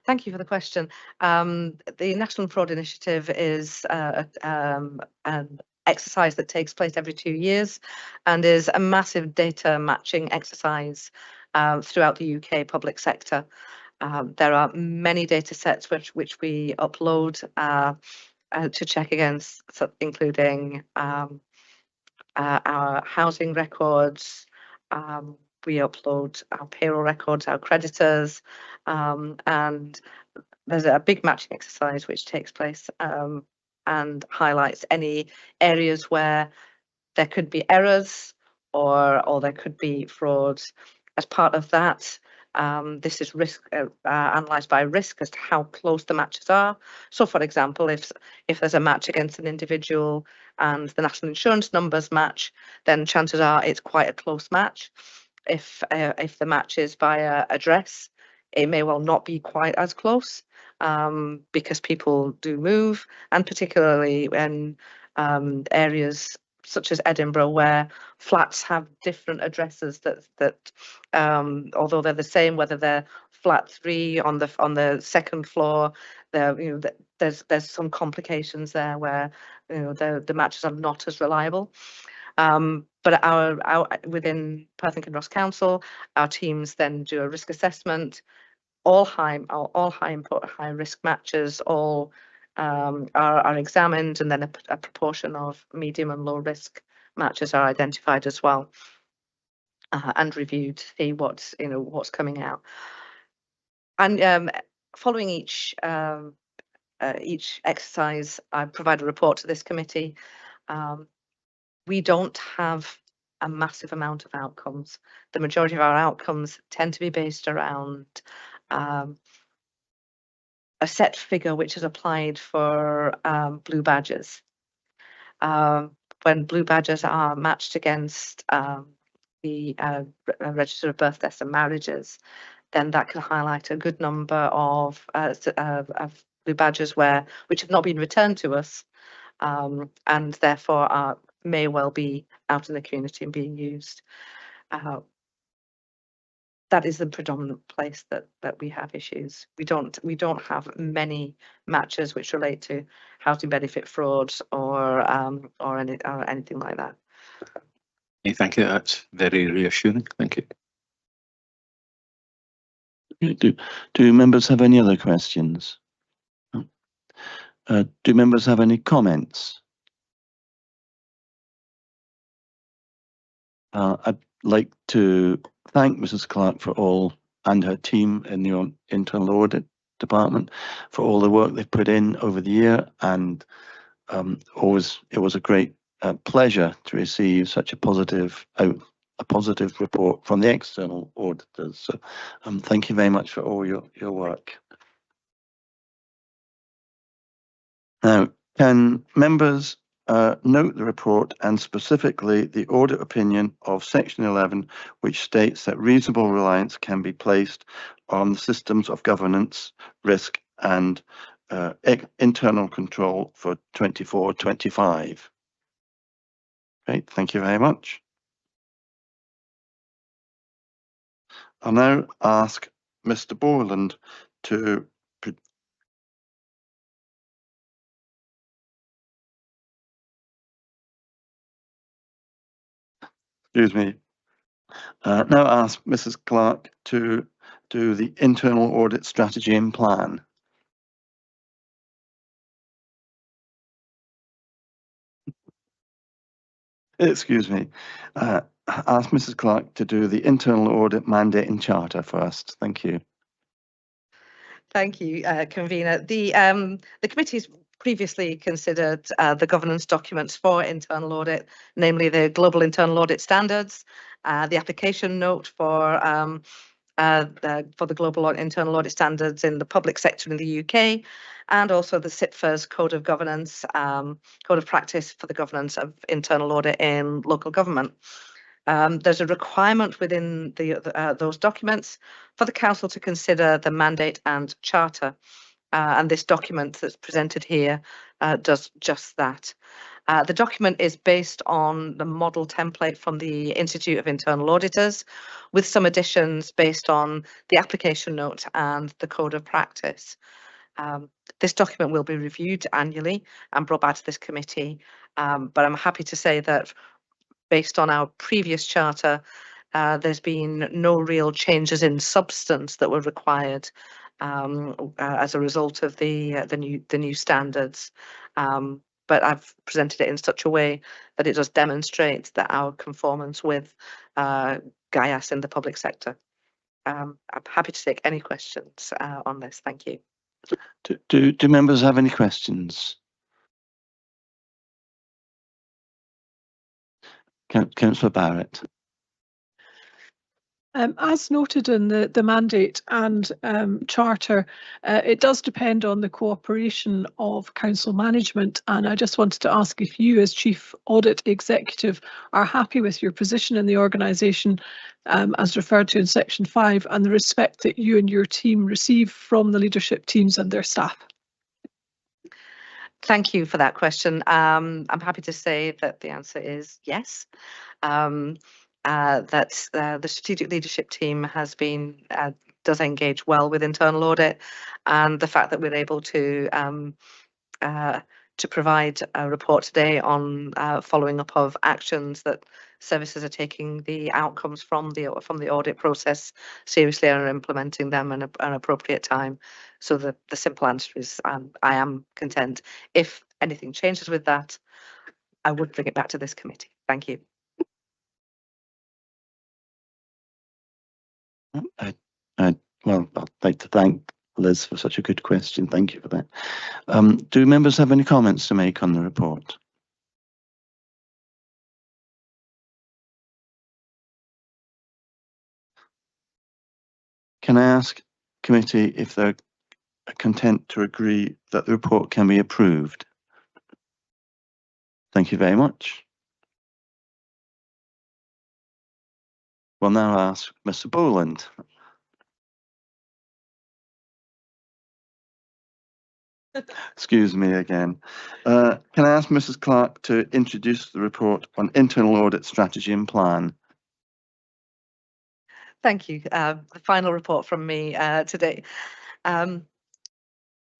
Thank you for the question. The National Fraud Initiative is an exercise that takes place every 2 years and is a massive data matching exercise throughout the UK public sector. There are many data sets which we upload to check against, including our housing records. We upload our payroll records, our creditors, and there's a big matching exercise which takes place and highlights any areas where there could be errors or there could be frauds. As part of that, this is risk analysed by risk as to how close the matches are. So, for example, if there's a match against an individual and the national insurance numbers match, then chances are it's quite a close match. If the match is by address, it may well not be quite as close because people do move, and particularly in areas such as Edinburgh, where flats have different addresses that although they're the same, whether they're flat 3 on the second floor, there's some complications there where the matches are not as reliable. But our within Perth and Kinross Council, our teams then do a risk assessment. All high input, high risk matches all are examined, and then a proportion of medium and low risk matches are identified as well and reviewed to see what's coming out. And following each exercise, I provide a report to this committee. We don't have a massive amount of outcomes. The majority of our outcomes tend to be based around a set figure which is applied for blue badges. When blue badges are matched against the register of birth, deaths and marriages, then that can highlight a good number of blue badges which have not been returned to us and therefore may well be out in the community and being used. That is the predominant place that we have issues. We don't have many matches which relate to housing benefit fraud or anything like that. Okay, thank you. That's very reassuring. Thank you. Do members have any other questions? Do members have any comments? I'd like to thank Mrs. Clark for all and her team in the internal audit department for all the work they've put in over the year, and it was a great pleasure to receive such a positive report from the external auditors. So thank you very much for all your work. Now, can members note the report and specifically the audit opinion of section 11, which states that reasonable reliance can be placed on the systems of governance, risk and internal control for 24-25. Great, thank you very much. I'll now ask Mr. Borland to now ask Mrs. Clark to do the internal audit strategy and plan. excuse me, ask Mrs. Clark to do the internal audit mandate and charter first. Thank you. Thank you, convener. The committee's previously considered the governance documents for internal audit, namely the Global Internal Audit Standards, the application note for the Global Internal Audit Standards in the public sector in the UK, and also the CIPFA's Code of Governance, Code of Practice for the Governance of Internal Audit in Local Government. There's a requirement within those documents for the Council to consider the mandate and charter, and this document that's presented here does just that. The document is based on the model template from the Institute of Internal Auditors, with some additions based on the application note and the Code of Practice. This document will be reviewed annually and brought back to this committee, but I'm happy to say that based on our previous charter, there's been no real changes in substance that were required as a result of the new standards. But I've presented it in such a way that it does demonstrate that our conformance with GIAS in the public sector. I'm happy to take any questions on this. Thank you. Do members have any questions? Councillor Barrett. As noted in the mandate and charter, it does depend on the cooperation of council management, and I just wanted to ask if you as Chief Audit Executive are happy with your position in the organisation as referred to in section 5 and the respect that you and your team receive from the leadership teams and their staff. Thank you for that question. I'm happy to say that the answer is yes. That the strategic leadership team has been does engage well with internal audit, and the fact that we're able to provide a report today on following up of actions that services are taking the outcomes from the audit process seriously and are implementing them in an appropriate time. So the simple answer is I am content. If anything changes with that, I would bring it back to this committee. Thank you. Well, I'd like to thank Liz for such a good question. Thank you for that. Do members have any comments to make on the report? Can I ask committee if they're content to agree that the report can be approved? Thank you very much. We'll now ask Mr. Boland. Excuse me again. Can I ask Mrs. Clark to introduce the report on internal audit strategy and plan? Thank you. The final report from me today. The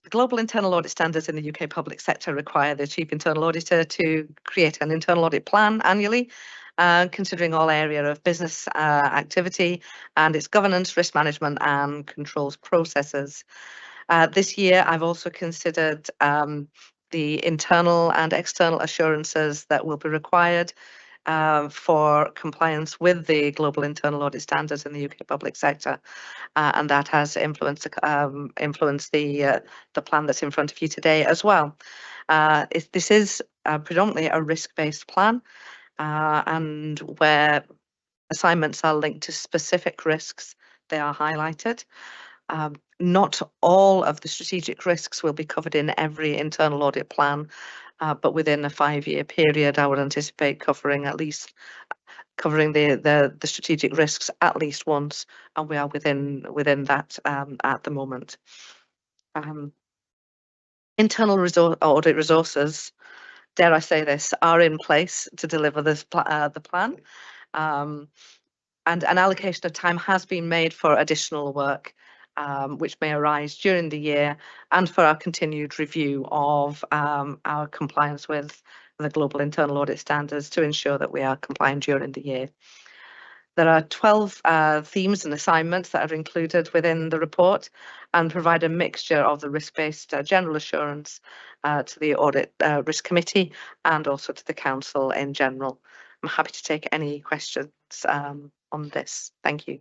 global internal audit standards in the UK public sector require the Chief Internal Auditor to create an internal audit plan annually, considering all area of business activity and its governance, risk management and controls processes. This year, I've also considered the internal and external assurances that will be required for compliance with the global internal audit standards in the UK public sector, and that has influenced the plan that's in front of you today as well. This is predominantly a risk-based plan, and where assignments are linked to specific risks, they are highlighted. Not all of the strategic risks will be covered in every internal audit plan, but within a 5-year period, I would anticipate covering the strategic risks at least once, and we are within that at the moment. Internal audit resources, dare I say this, are in place to deliver this the plan, and an allocation of time has been made for additional work, which may arise during the year, and for our continued review of our compliance with the global internal audit standards to ensure that we are compliant during the year. There are 12 themes and assignments that are included within the report and provide a mixture of the risk-based general assurance to the Audit Risk Committee and also to the Council in general. I'm happy to take any questions on this. Thank you.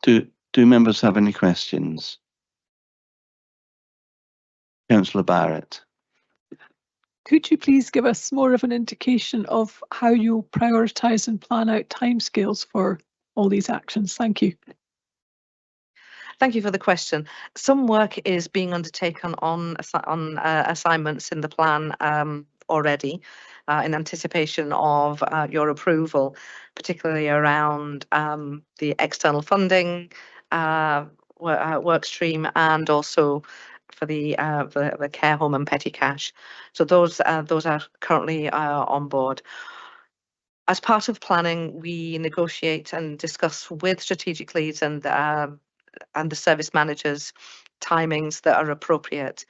Do members have any questions? Councillor Barrett. Could you please give us more of an indication of how you'll prioritise and plan out timescales for all these actions? Thank you. Thank you for the question. Some work is being undertaken on assignments in the plan already in anticipation of your approval, particularly around the external funding work stream and also for the care home and petty cash. So those are currently on board. As part of planning, we negotiate and discuss with strategic leads and the service managers timings that are appropriate.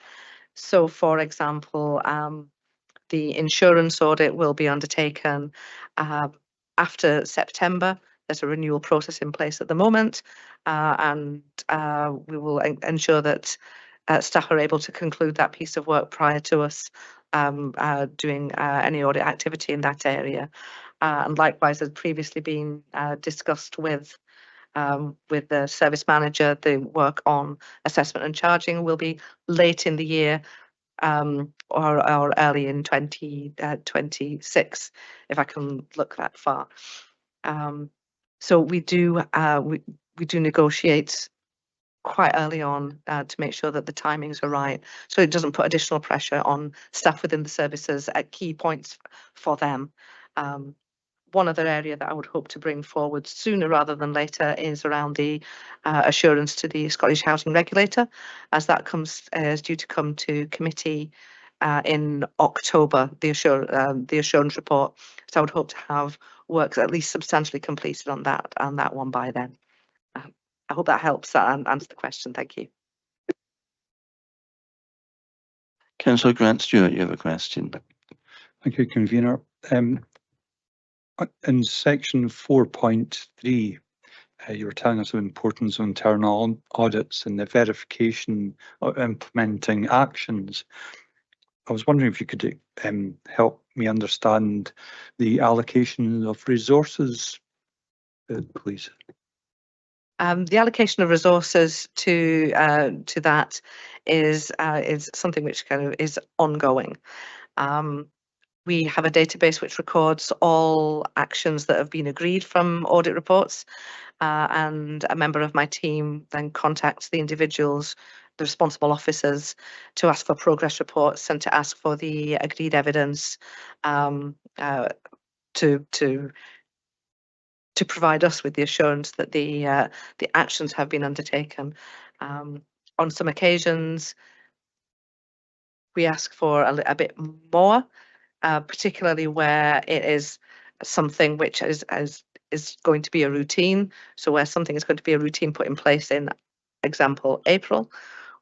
So, for example, the insurance audit will be undertaken after September. There's a renewal process in place at the moment, and we will ensure that staff are able to conclude that piece of work prior to us doing any audit activity in that area. And likewise, as previously been discussed with the service manager, the work on assessment and charging will be late in the year or early in 2026, if I can look that far. So we do negotiate quite early on to make sure that the timings are right, so it doesn't put additional pressure on staff within the services at key points for them. One other area that I would hope to bring forward sooner rather than later is around the assurance to the Scottish Housing Regulator, as that is due to come to committee in October, the assurance report. So I would hope to have work at least substantially completed on that one by then. I hope that helps and answer the question. Thank you. Councillor Grant-Stewart, you have a question. Thank you, Convener. In section 4.3, you were telling us of the importance of internal audits and the verification of implementing actions. I was wondering if you could help me understand the allocation of resources, please. The allocation of resources to that is something which kind of is ongoing. We have a database which records all actions that have been agreed from audit reports, and a member of my team then contacts the individuals, the responsible officers, to ask for progress reports and to ask for the agreed evidence to provide us with the assurance that the actions have been undertaken. On some occasions, we ask for a bit more, particularly where it is something which is going to be a routine. So where something is going to be a routine put in place in, example, April,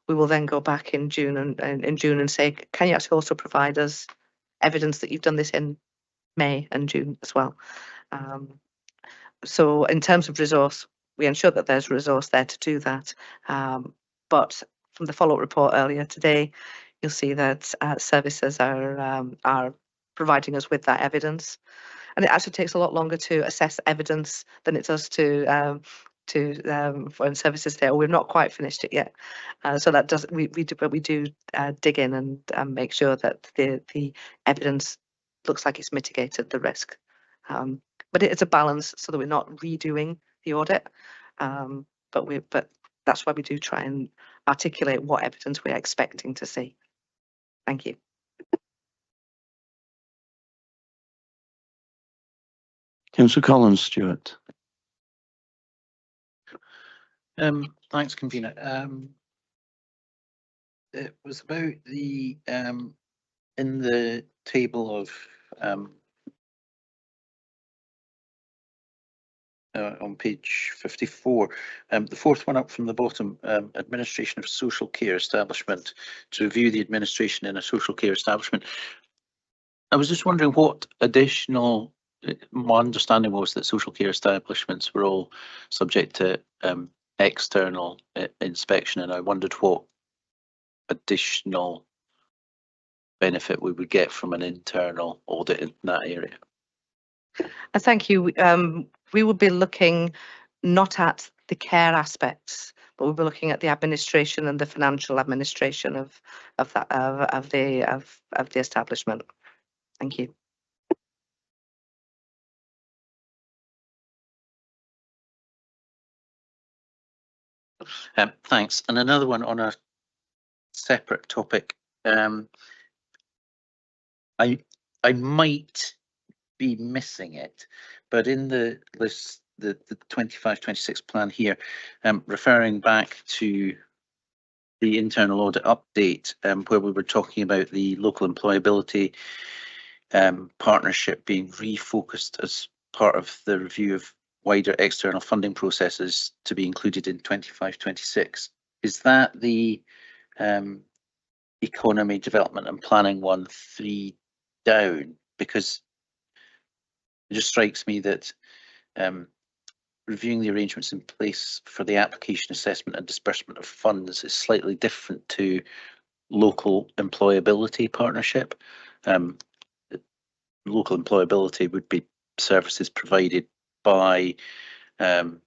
we will then go back in June and say, can you actually also provide us evidence that you've done this in May and June as well? So in terms of resource, we ensure that there's resource there to do that. But from the follow-up report earlier today, you'll see that services are providing us with that evidence. And it actually takes a lot longer to assess evidence than it does to when services say, oh, we've not quite finished it yet. So that does we do dig in and make sure that the evidence looks like it's mitigated the risk. But it's a balance so that we're not redoing the audit. But that's why we do try and articulate what evidence we're expecting to see. Thank you. Councillor Collins-Stewart. Thanks, Convener. It was about the in the table of on page 54, the fourth one up from the bottom, administration of social care establishment, to review the administration in a social care establishment. I was just wondering what additional, my understanding was that social care establishments were all subject to external inspection, and I wondered what additional benefit we would get from an internal audit in that area. Thank you. We will be looking not at the care aspects, but we'll be looking at the administration and the financial administration of the establishment. Thank you. Thanks. And another one on a separate topic. I might be missing it, but in the list, the 25-26 plan here, referring back to the internal audit update, where we were talking about the local employability partnership being refocused as part of the review of wider external funding processes to be included in 25-26. Is that the economy development and planning 1-3 down? Because it just strikes me that reviewing the arrangements in place for the application, assessment and disbursement of funds is slightly different to local employability partnership. Local employability would be services provided by the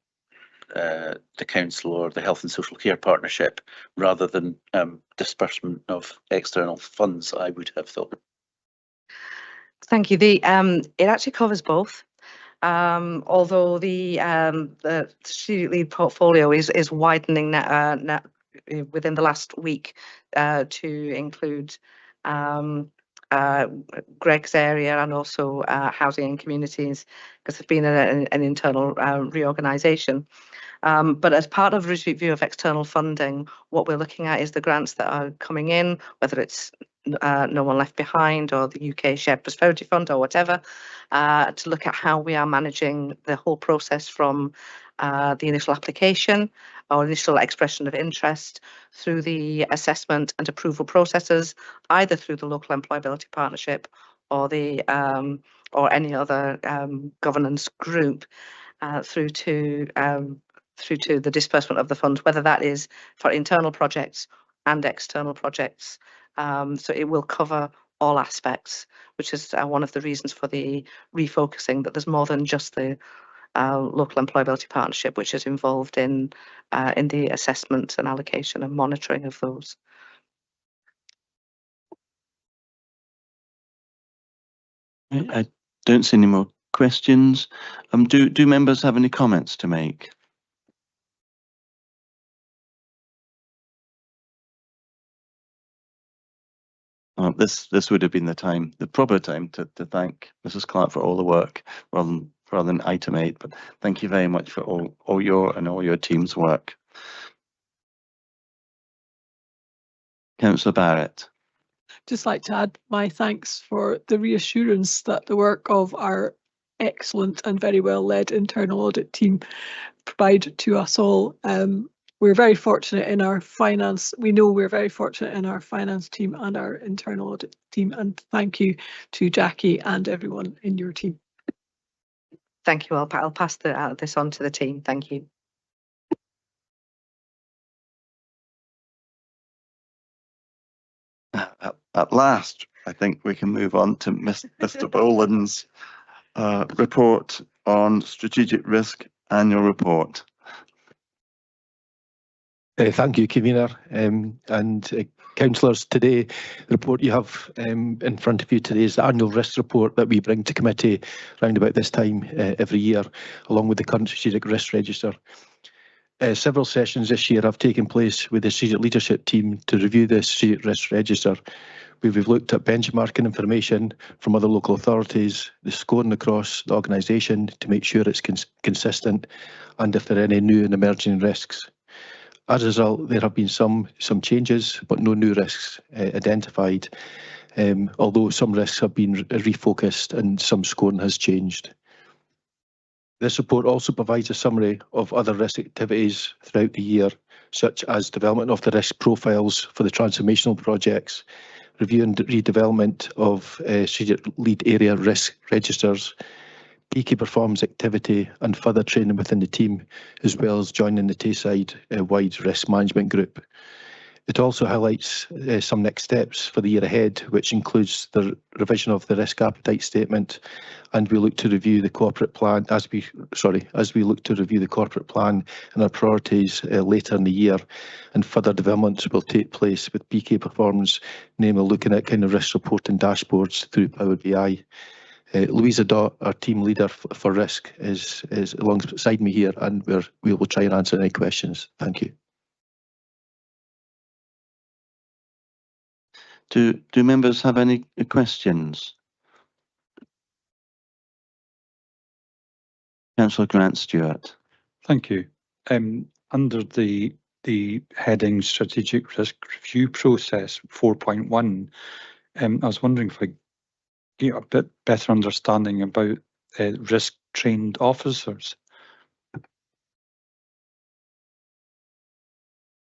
council or the health and social care partnership, rather than disbursement of external funds, I would have thought. Thank you. It actually covers both. Although the strategic lead portfolio is widening within the last week to include Greg's area and also housing and communities, because there's been an internal reorganisation. But as part of review of external funding, what we're looking at is the grants that are coming in, whether it's No One Left Behind or the UK Shared Prosperity Fund or whatever, to look at how we are managing the whole process from the initial application or initial expression of interest through the assessment and approval processes, either through the local employability partnership or the or any other governance group, through to the disbursement of the funds, whether that is for internal projects and external projects. So it will cover all aspects, which is one of the reasons for the refocusing, that there's more than just the local employability partnership, which is involved in the assessment and allocation and monitoring of those. I don't see any more questions. Do members have any comments to make? This would have been the proper time to thank Mrs. Clark for all the work, rather than item 8. But thank you very much for all your team's work. Councillor Barrett. Just like to add my thanks for the reassurance that the work of our excellent and very well led internal audit team provide to us all. We're very fortunate in our finance. We know we're very fortunate in our finance team and our internal audit team. And thank you to Jackie and everyone in your team. Thank you. I'll pass this on to the team. Thank you. At last, I think we can move on to Mr. Boland's report on strategic risk annual report. Thank you, Convener, and councillors. Today, the report you have in front of you today is the annual risk report that we bring to committee around about this time every year, along with the current strategic risk register. Several sessions this year have taken place with the strategic leadership team to review the strategic risk register. We've looked at benchmarking information from other local authorities, the scoring across the organisation to make sure it's consistent, and if there are any new and emerging risks. As a result, there have been some changes, but no new risks identified, although some risks have been refocused and some scoring has changed. This report also provides a summary of other risk activities throughout the year, such as development of the risk profiles for the transformational projects, review and redevelopment of strategic lead area risk registers, key performance activity and further training within the team, as well as joining the Tayside wide risk management group. It also highlights some next steps for the year ahead, which includes the revision of the risk appetite statement, and we look to review the corporate plan as we look to review the corporate plan and our priorities later in the year, and further developments will take place with PK performance, namely looking at kind of risk reporting dashboards through Power BI. Louisa Dott, our team leader for risk, is alongside me here, and we will try and answer any questions. Thank you. Do members have any questions? Councillor Grant Stewart. Thank you. Under the heading Strategic Risk Review Process 4.1, I was wondering if I get a bit better understanding about risk trained officers.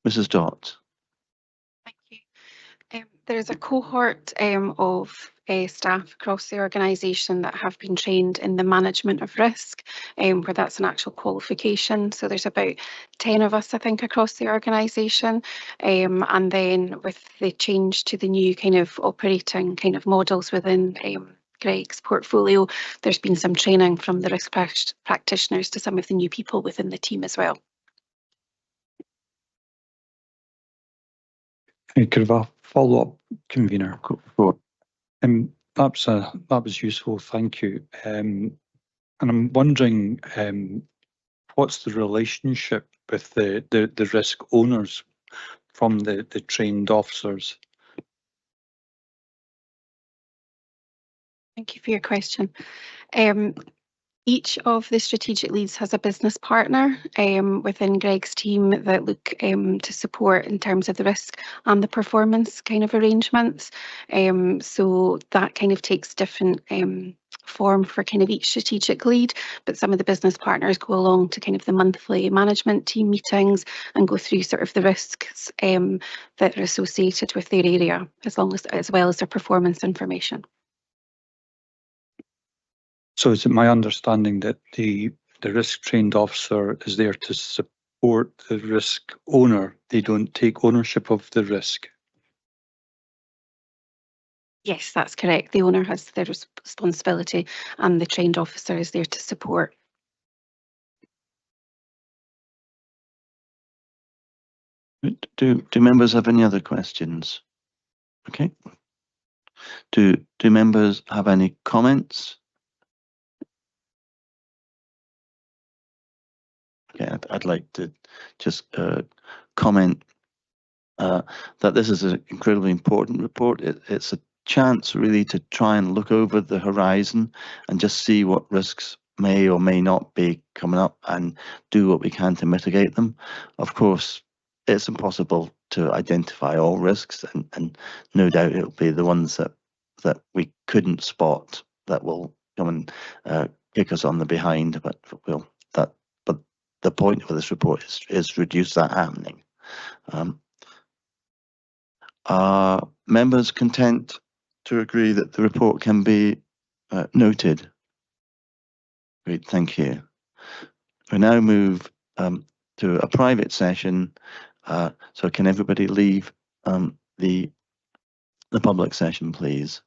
Mrs. Dott. Thank you. There's a cohort of staff across the organisation that have been trained in the management of risk, where that's an actual qualification. So there's about 10 of us, I think, across the organisation. And then with the change to the new kind of operating kind of models within Greg's portfolio, there's been some training from the risk practitioners to some of the new people within the team as well. Could have a follow-up, convener? That was useful, thank you. And I'm wondering what's the relationship with the risk owners from the trained officers? Thank you for your question. Each of the strategic leads has a business partner within Greg's team that look to support in terms of the risk and the performance kind of arrangements. So that kind of takes different form for kind of each strategic lead, but some of the business partners go along to kind of the monthly management team meetings and go through sort of the risks that are associated with their area, as well as their performance information. So is it my understanding that the risk trained officer is there to support the risk owner? They don't take ownership of the risk? Yes, that's correct. The owner has their responsibility and the trained officer is there to support. Do members have any other questions? Okay. Do members have any comments? Okay, I'd like to just comment that this is an incredibly important report. It's a chance really to try and look over the horizon and just see what risks may or may not be coming up and do what we can to mitigate them. Of course, it's impossible to identify all risks, and no doubt it'll be the ones that we couldn't spot that will come and kick us on the behind, but the point of this report is reduce that happening. Are members content to agree that the report can be noted? Great, thank you. We now move to a private session. So can everybody leave the public session, please?